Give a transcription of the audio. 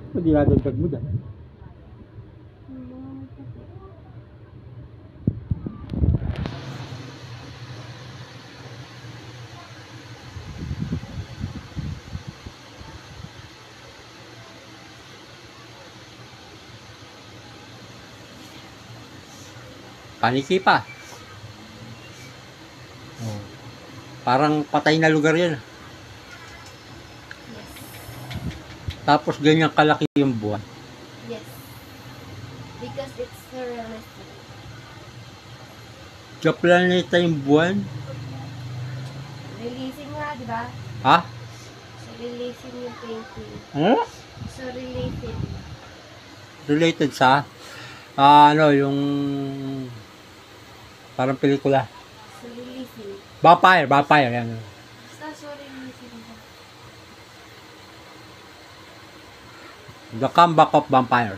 Hindi nadagdag mo dyan. Paniki pa. Oh. Parang patay na lugar yun. Yes. Tapos ganyan kalaki yung buwan. Yes. Because it's surrealistic. Sa planeta yung buwan. Releasing nga, di ba? Ha? So, releasing yung painting. Ano? So, related. Related sa yung parang pelikula. So, releasing. Vampire, yan. So, releasing ba? The Comeback of Vampire.